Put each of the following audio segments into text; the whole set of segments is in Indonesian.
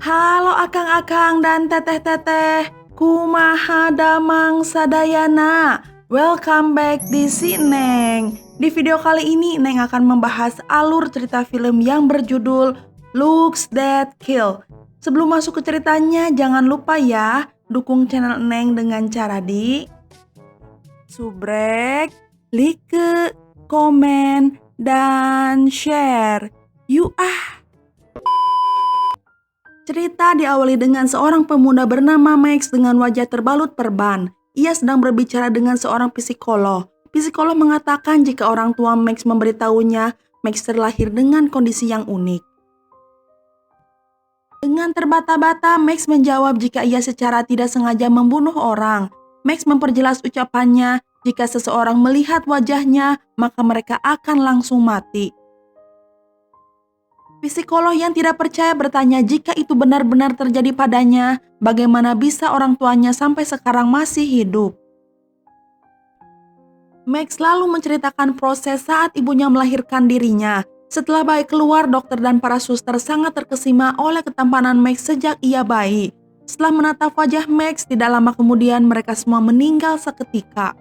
Halo akang-akang dan teteh-teteh, kumaha damang sadayana. Welcome back di si Neng. Di video kali ini Neng akan membahas alur cerita film yang berjudul Looks That Kill. Sebelum masuk ke ceritanya, jangan lupa ya dukung channel Neng dengan cara di subrek, like, komen, dan share. Yuk Cerita diawali dengan seorang pemuda bernama Max dengan wajah terbalut perban. Ia sedang berbicara dengan seorang psikolog. Psikolog mengatakan jika orang tua Max memberitahunya, Max terlahir dengan kondisi yang unik. Dengan terbata-bata, Max menjawab jika ia secara tidak sengaja membunuh orang. Max memperjelas ucapannya, jika seseorang melihat wajahnya, maka mereka akan langsung mati. Psikolog yang tidak percaya bertanya jika itu benar-benar terjadi padanya, bagaimana bisa orang tuanya sampai sekarang masih hidup. Max lalu menceritakan proses saat ibunya melahirkan dirinya. Setelah bayi keluar, dokter dan para suster sangat terkesima oleh ketampanan Max sejak ia bayi. Setelah menatap wajah Max, tidak lama kemudian mereka semua meninggal seketika.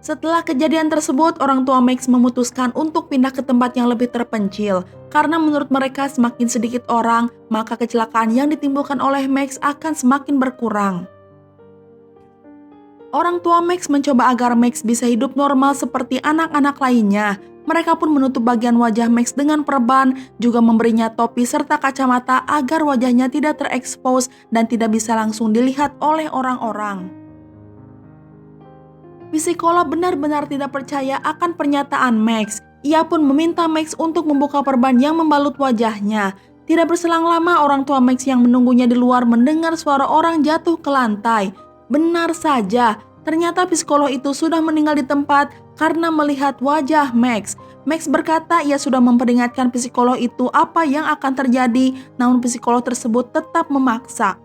Setelah kejadian tersebut, orang tua Max memutuskan untuk pindah ke tempat yang lebih terpencil. Karena menurut mereka semakin sedikit orang, maka kecelakaan yang ditimbulkan oleh Max akan semakin berkurang. Orang tua Max mencoba agar Max bisa hidup normal seperti anak-anak lainnya. Mereka pun menutup bagian wajah Max dengan perban, juga memberinya topi serta kacamata agar wajahnya tidak terekspos dan tidak bisa langsung dilihat oleh orang-orang. Psikolog benar-benar tidak percaya akan pernyataan Max. Ia pun meminta Max untuk membuka perban yang membalut wajahnya. Tidak berselang lama, orang tua Max yang menunggunya di luar mendengar suara orang jatuh ke lantai. Benar saja, ternyata psikolog itu sudah meninggal di tempat karena melihat wajah Max. Max berkata ia sudah memperingatkan psikolog itu apa yang akan terjadi, namun psikolog tersebut tetap memaksa.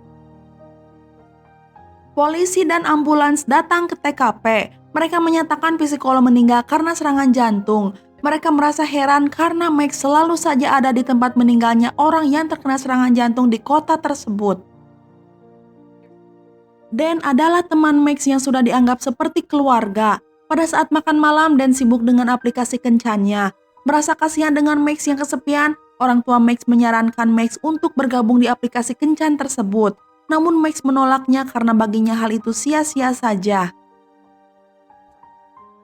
Polisi dan ambulans datang ke TKP. Mereka menyatakan psikolog meninggal karena serangan jantung. Mereka merasa heran karena Max selalu saja ada di tempat meninggalnya orang yang terkena serangan jantung di kota tersebut. Dan adalah teman Max yang sudah dianggap seperti keluarga. Pada saat makan malam dan sibuk dengan aplikasi kencannya. Merasa kasihan dengan Max yang kesepian, orang tua Max menyarankan Max untuk bergabung di aplikasi kencan tersebut. Namun Max menolaknya karena baginya hal itu sia-sia saja.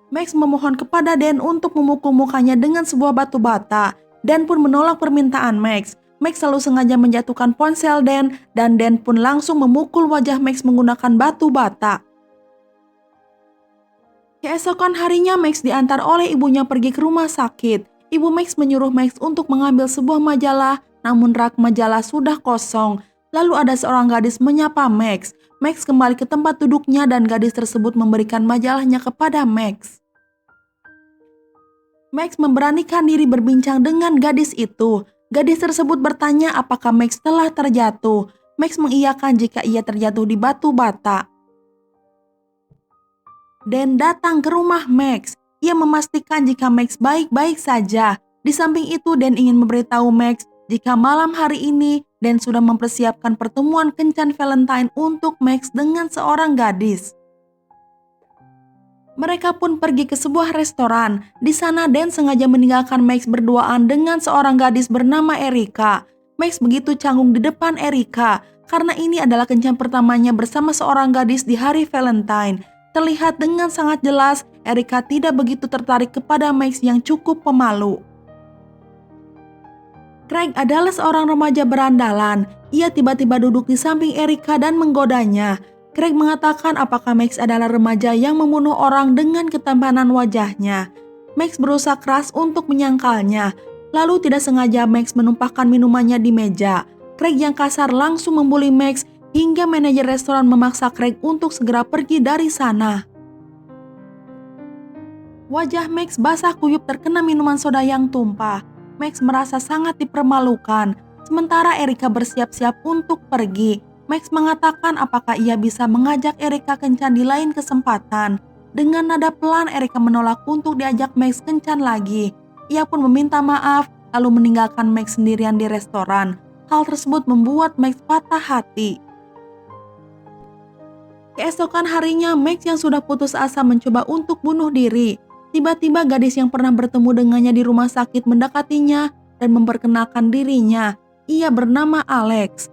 Max memohon kepada Dan untuk memukul mukanya dengan sebuah batu bata. Dan pun menolak permintaan Max. Max selalu sengaja menjatuhkan ponsel Dan Dan pun langsung memukul wajah Max menggunakan batu bata. Keesokan harinya Max diantar oleh ibunya pergi ke rumah sakit. Ibu Max menyuruh Max untuk mengambil sebuah majalah, namun rak majalah sudah kosong. Lalu ada seorang gadis menyapa Max. Max kembali ke tempat duduknya dan gadis tersebut memberikan majalahnya kepada Max. Max memberanikan diri berbincang dengan gadis itu. Gadis tersebut bertanya apakah Max telah terjatuh. Max mengiyakan jika ia terjatuh di batu bata. Dan datang ke rumah Max. Ia memastikan jika Max baik-baik saja. Di samping itu Dan ingin memberitahu Max jika malam hari ini Dan sudah mempersiapkan pertemuan kencan Valentine untuk Max dengan seorang gadis. Mereka pun pergi ke sebuah restoran. Di sana Dan sengaja meninggalkan Max berduaan dengan seorang gadis bernama Erika. Max begitu canggung di depan Erika karena ini adalah kencan pertamanya bersama seorang gadis di hari Valentine. Terlihat dengan sangat jelas Erika tidak begitu tertarik kepada Max yang cukup pemalu. Craig adalah seorang remaja berandalan. Ia tiba-tiba duduk di samping Erika dan menggodanya. Craig mengatakan apakah Max adalah remaja yang membunuh orang dengan ketampanan wajahnya. Max berusaha keras untuk menyangkalnya. Lalu tidak sengaja Max menumpahkan minumannya di meja. Craig yang kasar langsung membuli Max hingga manajer restoran memaksa Craig untuk segera pergi dari sana. Wajah Max basah kuyup terkena minuman soda yang tumpah. Max merasa sangat dipermalukan, sementara Erika bersiap-siap untuk pergi. Max mengatakan apakah ia bisa mengajak Erika kencan di lain kesempatan. Dengan nada pelan Erika menolak untuk diajak Max kencan lagi. Ia pun meminta maaf, lalu meninggalkan Max sendirian di restoran. Hal tersebut membuat Max patah hati. Keesokan harinya, Max yang sudah putus asa mencoba untuk bunuh diri. Tiba-tiba gadis yang pernah bertemu dengannya di rumah sakit mendekatinya dan memperkenalkan dirinya. Ia bernama Alex.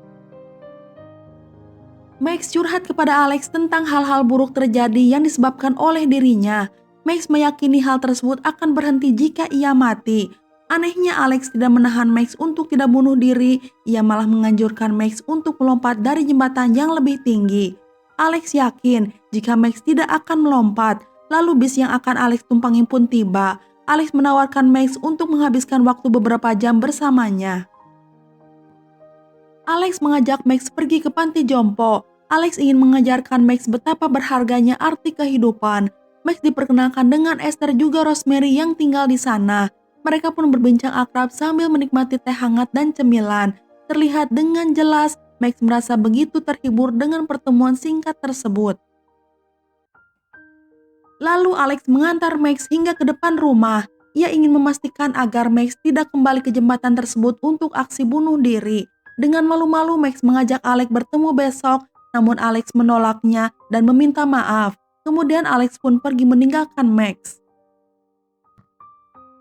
Max curhat kepada Alex tentang hal-hal buruk terjadi yang disebabkan oleh dirinya. Max meyakini hal tersebut akan berhenti jika ia mati. Anehnya Alex tidak menahan Max untuk tidak bunuh diri, ia malah menganjurkan Max untuk melompat dari jembatan yang lebih tinggi. Alex yakin jika Max tidak akan melompat, lalu bis yang akan Alex tumpangi pun tiba. Alex menawarkan Max untuk menghabiskan waktu beberapa jam bersamanya. Alex mengajak Max pergi ke panti jompo. Alex ingin mengajarkan Max betapa berharganya arti kehidupan. Max diperkenalkan dengan Esther juga Rosemary yang tinggal di sana. Mereka pun berbincang akrab sambil menikmati teh hangat dan cemilan. Terlihat dengan jelas Max merasa begitu terhibur dengan pertemuan singkat tersebut. Lalu Alex mengantar Max hingga ke depan rumah. Ia ingin memastikan agar Max tidak kembali ke jembatan tersebut untuk aksi bunuh diri. Dengan malu-malu Max mengajak Alex bertemu besok, namun Alex menolaknya dan meminta maaf. Kemudian Alex pun pergi meninggalkan Max.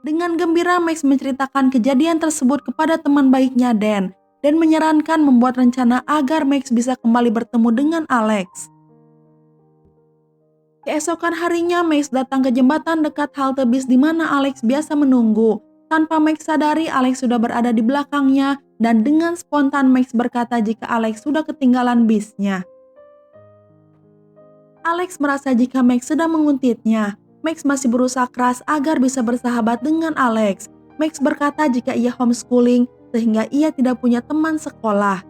Dengan gembira Max menceritakan kejadian tersebut kepada teman baiknya Dan menyarankan membuat rencana agar Max bisa kembali bertemu dengan Alex. Keesokan harinya Max datang ke jembatan dekat halte bis di mana Alex biasa menunggu. Tanpa Max sadari Alex sudah berada di belakangnya dan dengan spontan Max berkata jika Alex sudah ketinggalan bisnya. Alex merasa jika Max sedang menguntitnya. Max masih berusaha keras agar bisa bersahabat dengan Alex. Max berkata jika ia homeschooling sehingga ia tidak punya teman sekolah.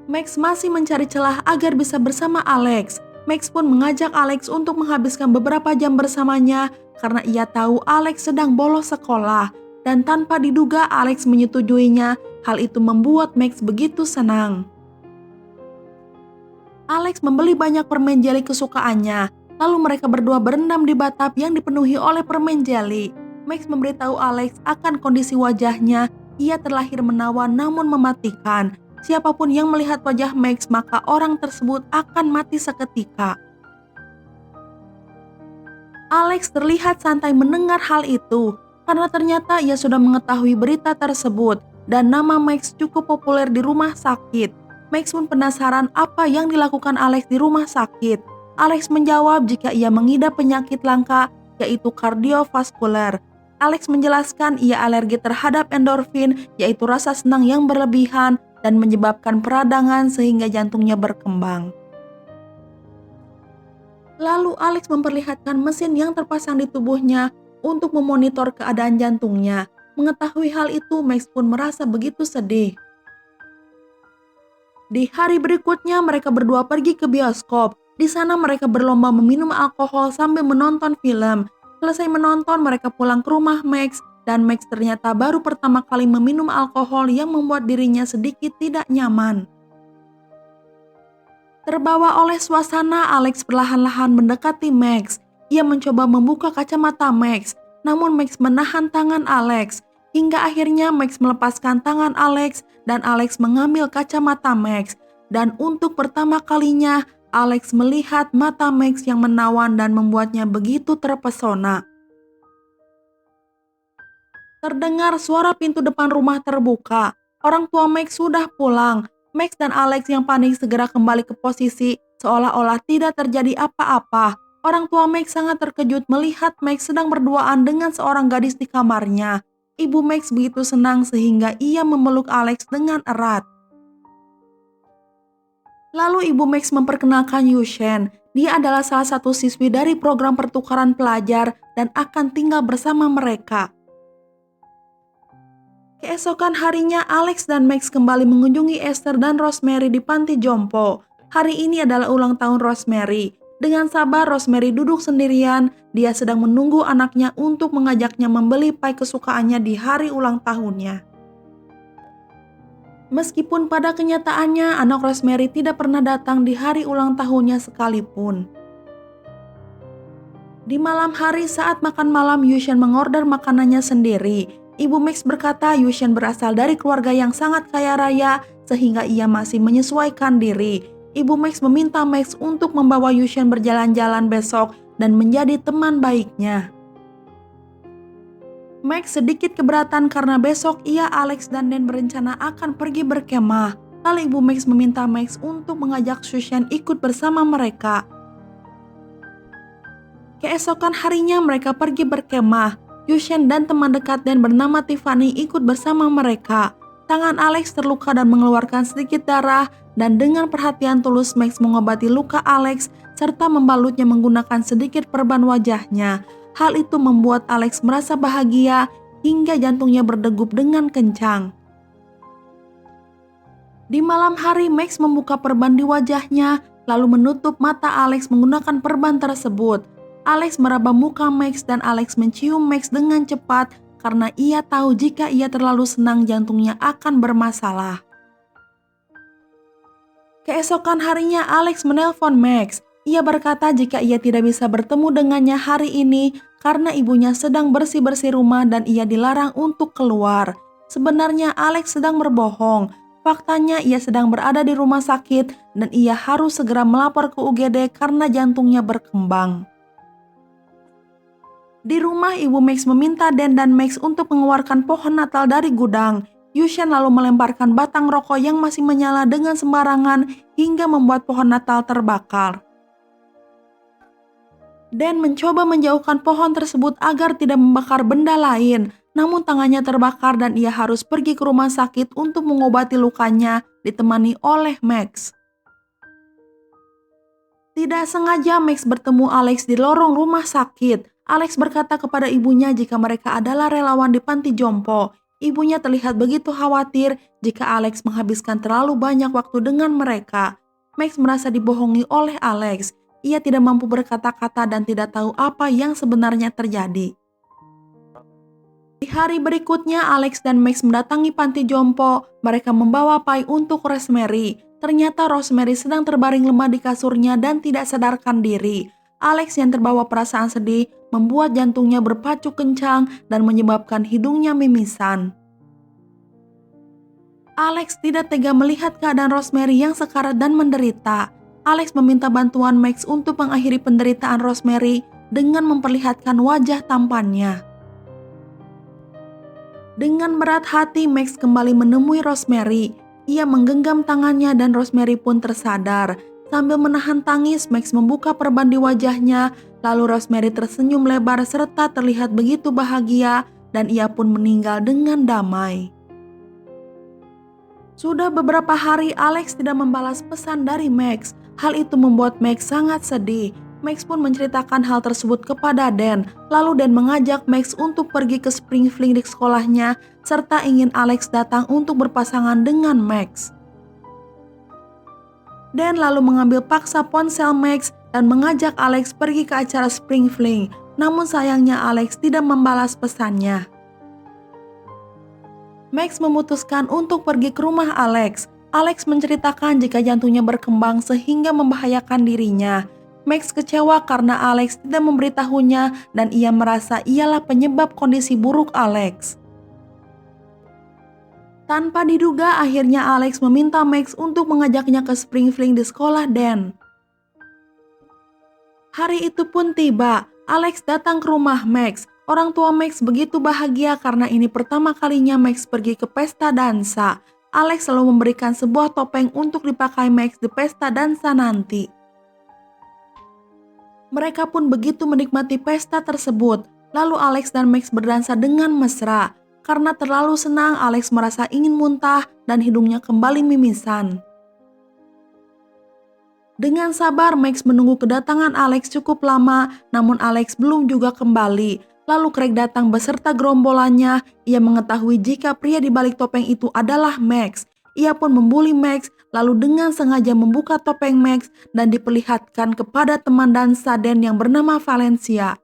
Max masih mencari celah agar bisa bersama Alex. Max pun mengajak Alex untuk menghabiskan beberapa jam bersamanya karena ia tahu Alex sedang bolos sekolah. Dan tanpa diduga Alex menyetujuinya. Hal itu membuat Max begitu senang. Alex membeli banyak permen jeli kesukaannya. Lalu mereka berdua berendam di bathtub yang dipenuhi oleh permen jeli. Max memberitahu Alex akan kondisi wajahnya. Ia terlahir menawan namun mematikan. Siapapun yang melihat wajah Max maka orang tersebut akan mati seketika. Alex terlihat santai mendengar hal itu karena ternyata ia sudah mengetahui berita tersebut dan nama Max cukup populer di rumah sakit. Max pun penasaran apa yang dilakukan Alex di rumah sakit. Alex menjawab jika ia mengidap penyakit langka yaitu kardiovaskuler. Alex menjelaskan ia alergi terhadap endorfin yaitu rasa senang yang berlebihan dan menyebabkan peradangan sehingga jantungnya berkembang. Lalu Alex memperlihatkan mesin yang terpasang di tubuhnya untuk memonitor keadaan jantungnya. Mengetahui hal itu, Max pun merasa begitu sedih. Di hari berikutnya mereka berdua pergi ke bioskop. Di sana mereka berlomba meminum alkohol sambil menonton film. Selesai menonton mereka pulang ke rumah Max. Dan Max ternyata baru pertama kali meminum alkohol yang membuat dirinya sedikit tidak nyaman. Terbawa oleh suasana, Alex perlahan-lahan mendekati Max. Ia mencoba membuka kacamata Max, namun Max menahan tangan Alex. Hingga akhirnya Max melepaskan tangan Alex dan Alex mengambil kacamata Max. Dan untuk pertama kalinya, Alex melihat mata Max yang menawan dan membuatnya begitu terpesona. Terdengar suara pintu depan rumah terbuka. Orang tua Max sudah pulang. Max dan Alex yang panik segera kembali ke posisi seolah-olah tidak terjadi apa-apa. Orang tua Max sangat terkejut melihat Max sedang berduaan dengan seorang gadis di kamarnya. Ibu Max begitu senang sehingga ia memeluk Alex dengan erat. Lalu ibu Max memperkenalkan Yushen. Dia adalah salah satu siswi dari program pertukaran pelajar dan akan tinggal bersama mereka. Keesokan harinya Alex dan Max kembali mengunjungi Esther dan Rosemary di panti jompo. Hari ini adalah ulang tahun Rosemary. Dengan sabar Rosemary duduk sendirian, dia sedang menunggu anaknya untuk mengajaknya membeli pie kesukaannya di hari ulang tahunnya. Meskipun pada kenyataannya anak Rosemary tidak pernah datang di hari ulang tahunnya sekalipun. Di malam hari saat makan malam, Yushen mengorder makanannya sendiri. Ibu Max berkata Yushen berasal dari keluarga yang sangat kaya raya sehingga ia masih menyesuaikan diri. Ibu Max meminta Max untuk membawa Yushen berjalan-jalan besok dan menjadi teman baiknya. Max sedikit keberatan karena besok ia, Alex, dan Dan berencana akan pergi berkemah. Lalu Ibu Max meminta Max untuk mengajak Yushen ikut bersama mereka. Keesokan harinya mereka pergi berkemah. Yushen dan teman dekat Dan bernama Tiffany ikut bersama mereka. Tangan Alex terluka dan mengeluarkan sedikit darah, dan dengan perhatian tulus Max mengobati luka Alex serta membalutnya menggunakan sedikit perban wajahnya. Hal itu membuat Alex merasa bahagia hingga jantungnya berdegup dengan kencang. Di malam hari Max membuka perban di wajahnya lalu menutup mata Alex menggunakan perban tersebut. Alex meraba muka Max dan Alex mencium Max dengan cepat karena ia tahu jika ia terlalu senang jantungnya akan bermasalah. Keesokan harinya Alex menelpon Max. Ia berkata jika ia tidak bisa bertemu dengannya hari ini karena ibunya sedang bersih-bersih rumah dan ia dilarang untuk keluar. Sebenarnya Alex sedang berbohong. Faktanya ia sedang berada di rumah sakit dan ia harus segera melapor ke UGD karena jantungnya berkembang. Di rumah, Ibu Max meminta Dan dan Max untuk mengeluarkan pohon Natal dari gudang. Yushen lalu melemparkan batang rokok yang masih menyala dengan sembarangan hingga membuat pohon Natal terbakar. Dan mencoba menjauhkan pohon tersebut agar tidak membakar benda lain, namun tangannya terbakar dan ia harus pergi ke rumah sakit untuk mengobati lukanya, ditemani oleh Max. Tidak sengaja Max bertemu Alex di lorong rumah sakit. Alex berkata kepada ibunya jika mereka adalah relawan di panti jompo. Ibunya terlihat begitu khawatir jika Alex menghabiskan terlalu banyak waktu dengan mereka. Max merasa dibohongi oleh Alex. Ia tidak mampu berkata-kata dan tidak tahu apa yang sebenarnya terjadi. Di hari berikutnya, Alex dan Max mendatangi panti jompo. Mereka membawa pai untuk Rosemary. Ternyata Rosemary sedang terbaring lemah di kasurnya dan tidak sadarkan diri. Alex yang terbawa perasaan sedih membuat jantungnya berpacu kencang dan menyebabkan hidungnya mimisan. Alex tidak tega melihat keadaan Rosemary yang sekarat dan menderita. Alex meminta bantuan Max untuk mengakhiri penderitaan Rosemary dengan memperlihatkan wajah tampannya. Dengan berat hati, Max kembali menemui Rosemary. Ia menggenggam tangannya dan Rosemary pun tersadar. Sambil menahan tangis, Max membuka perban di wajahnya, lalu Rosemary tersenyum lebar serta terlihat begitu bahagia dan ia pun meninggal dengan damai. Sudah beberapa hari Alex tidak membalas pesan dari Max. Hal itu membuat Max sangat sedih. Max pun menceritakan hal tersebut kepada Dan. Lalu Dan mengajak Max untuk pergi ke Spring Fling di sekolahnya serta ingin Alex datang untuk berpasangan dengan Max. Dan lalu mengambil paksa ponsel Max dan mengajak Alex pergi ke acara Spring Fling. Namun sayangnya Alex tidak membalas pesannya. Max memutuskan untuk pergi ke rumah Alex. Alex menceritakan jika jantungnya berkembang sehingga membahayakan dirinya. Max kecewa karena Alex tidak memberitahunya dan ia merasa ialah penyebab kondisi buruk Alex. Tanpa diduga, akhirnya Alex meminta Max untuk mengajaknya ke Spring Fling di sekolah Dan. Hari itu pun tiba, Alex datang ke rumah Max. Orang tua Max begitu bahagia karena ini pertama kalinya Max pergi ke pesta dansa. Alex selalu memberikan sebuah topeng untuk dipakai Max di pesta dansa nanti. Mereka pun begitu menikmati pesta tersebut. Lalu Alex dan Max berdansa dengan mesra. Karena terlalu senang, Alex merasa ingin muntah dan hidungnya kembali mimisan. Dengan sabar, Max menunggu kedatangan Alex cukup lama, namun Alex belum juga kembali. Lalu Craig datang beserta gerombolannya. Ia mengetahui jika pria di balik topeng itu adalah Max. Ia pun membuli Max, lalu dengan sengaja membuka topeng Max dan diperlihatkan kepada teman dansa Dan yang bernama Valencia.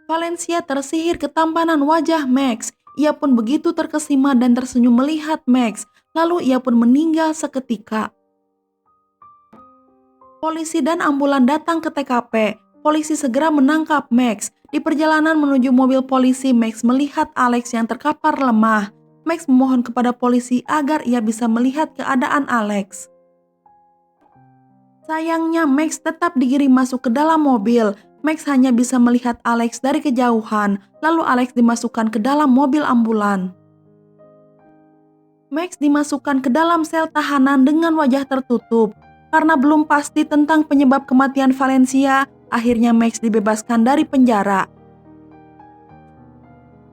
Valencia tersihir ketampanan wajah Max. Ia pun begitu terkesima dan tersenyum melihat Max. Lalu ia pun meninggal seketika. Polisi dan ambulan datang ke TKP. polisi segera menangkap Max. Di perjalanan menuju mobil polisi, Max melihat Alex yang terkapar lemah. Max memohon kepada polisi agar ia bisa melihat keadaan Alex. Sayangnya Max tetap digiring masuk ke dalam mobil. Max hanya bisa melihat Alex dari kejauhan, lalu Alex dimasukkan ke dalam mobil ambulan. Max dimasukkan ke dalam sel tahanan dengan wajah tertutup. Karena belum pasti tentang penyebab kematian Valencia, akhirnya Max dibebaskan dari penjara.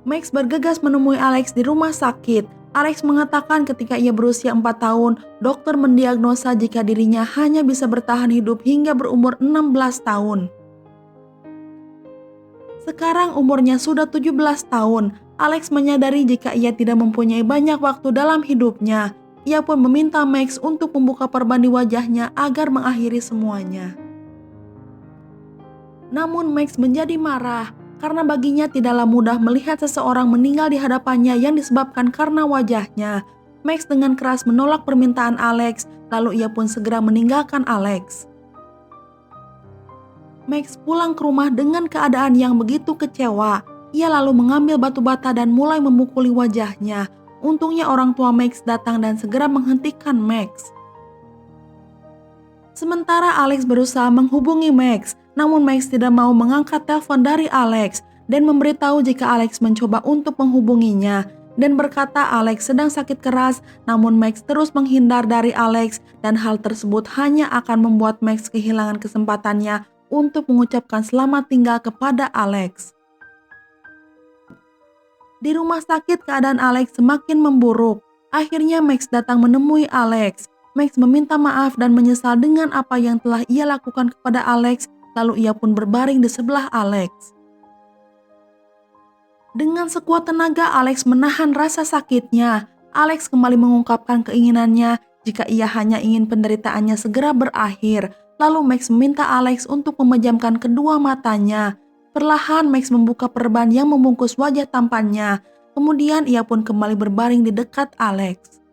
Max bergegas menemui Alex di rumah sakit. Alex mengatakan ketika ia berusia 4 tahun, dokter mendiagnosa jika dirinya hanya bisa bertahan hidup hingga berumur 16 tahun. Sekarang umurnya sudah 17 tahun. Alex menyadari jika ia tidak mempunyai banyak waktu dalam hidupnya. Ia pun meminta Max untuk membuka perban di wajahnya agar mengakhiri semuanya. Namun Max menjadi marah karena baginya tidaklah mudah melihat seseorang meninggal di hadapannya yang disebabkan karena wajahnya. Max dengan keras menolak permintaan Alex, lalu ia pun segera meninggalkan Alex. Max pulang ke rumah dengan keadaan yang begitu kecewa. Ia lalu mengambil batu bata dan mulai memukuli wajahnya. Untungnya orang tua Max datang dan segera menghentikan Max. Sementara Alex berusaha menghubungi Max, namun Max tidak mau mengangkat telepon dari Alex dan memberitahu jika Alex mencoba untuk menghubunginya dan berkata Alex sedang sakit keras, namun Max terus menghindar dari Alex dan hal tersebut hanya akan membuat Max kehilangan kesempatannya untuk mengucapkan selamat tinggal kepada Alex. Di rumah sakit keadaan Alex semakin memburuk. Akhirnya Max datang menemui Alex. Max meminta maaf dan menyesal dengan apa yang telah ia lakukan kepada Alex, lalu ia pun berbaring di sebelah Alex. Dengan sekuat tenaga Alex menahan rasa sakitnya. Alex kembali mengungkapkan keinginannya jika ia hanya ingin penderitaannya segera berakhir. Lalu Max meminta Alex untuk memejamkan kedua matanya. Perlahan Max membuka perban yang membungkus wajah tampannya. Kemudian ia pun kembali berbaring di dekat Alex.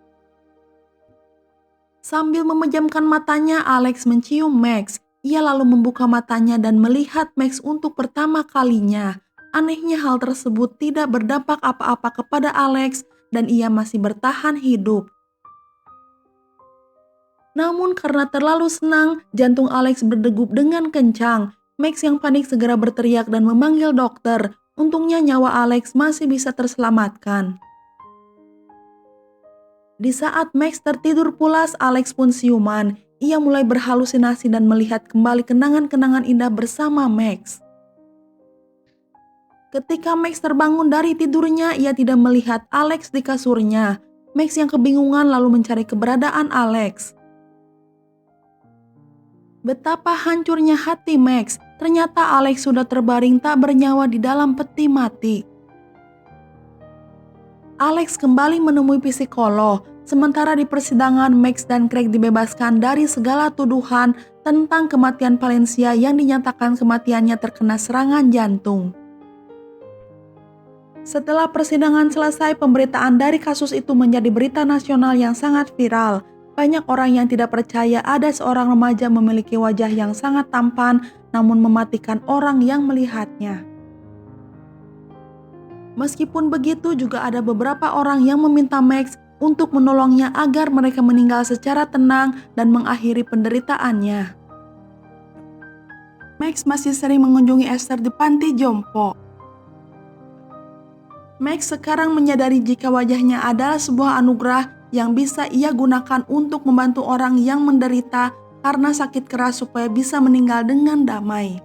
Sambil memejamkan matanya, Alex mencium Max. Ia lalu membuka matanya dan melihat Max untuk pertama kalinya. Anehnya hal tersebut tidak berdampak apa-apa kepada Alex dan ia masih bertahan hidup. Namun karena terlalu senang, jantung Alex berdegup dengan kencang. Max yang panik segera berteriak dan memanggil dokter. Untungnya nyawa Alex masih bisa terselamatkan. Di saat Max tertidur pulas, Alex pun siuman. Ia mulai berhalusinasi dan melihat kembali kenangan-kenangan indah bersama Max. Ketika Max terbangun dari tidurnya, ia tidak melihat Alex di kasurnya. Max yang kebingungan lalu mencari keberadaan Alex. Betapa hancurnya hati Max. Ternyata Alex sudah terbaring tak bernyawa di dalam peti mati. Alex kembali menemui psikolog. Sementara di persidangan, Max dan Craig dibebaskan dari segala tuduhan tentang kematian Valencia yang dinyatakan kematiannya terkena serangan jantung. Setelah persidangan selesai, pemberitaan dari kasus itu menjadi berita nasional yang sangat viral. Banyak orang yang tidak percaya ada seorang remaja memiliki wajah yang sangat tampan namun mematikan orang yang melihatnya. Meskipun begitu, juga ada beberapa orang yang meminta Max untuk menolongnya agar mereka meninggal secara tenang dan mengakhiri penderitaannya. Max masih sering mengunjungi Esther di panti jompo. Max sekarang menyadari jika wajahnya adalah sebuah anugerah yang bisa ia gunakan untuk membantu orang yang menderita karena sakit keras supaya bisa meninggal dengan damai.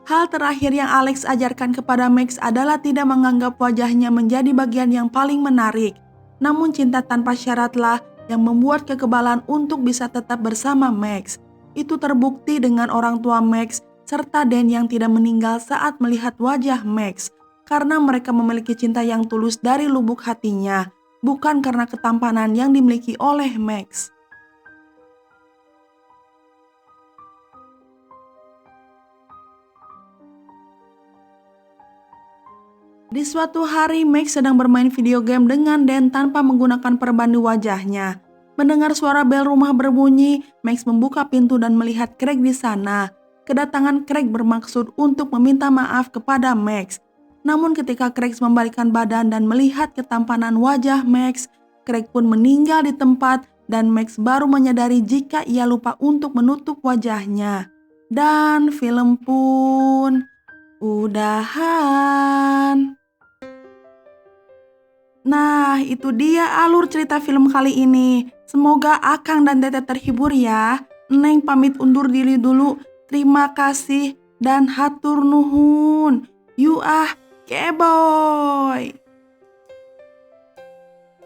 Hal terakhir yang Alex ajarkan kepada Max adalah tidak menganggap wajahnya menjadi bagian yang paling menarik. Namun cinta tanpa syaratlah yang membuat kekebalan untuk bisa tetap bersama Max. Itu terbukti dengan orang tua Max serta Dan yang tidak meninggal saat melihat wajah Max. Karena mereka memiliki cinta yang tulus dari lubuk hatinya, bukan karena ketampanan yang dimiliki oleh Max. Di suatu hari, Max sedang bermain video game dengan Dan tanpa menggunakan perban di wajahnya. Mendengar suara bel rumah berbunyi, Max membuka pintu dan melihat Craig di sana. Kedatangan Craig bermaksud untuk meminta maaf kepada Max. Namun ketika Craig membalikkan badan dan melihat ketampanan wajah Max, Craig pun meninggal di tempat dan Max baru menyadari jika ia lupa untuk menutup wajahnya. Dan film pun udahan. Nah, itu dia alur cerita film kali ini. Semoga Akang dan Teteh terhibur ya. Neng pamit undur diri dulu. Terima kasih dan hatur nuhun. You ah, keboy.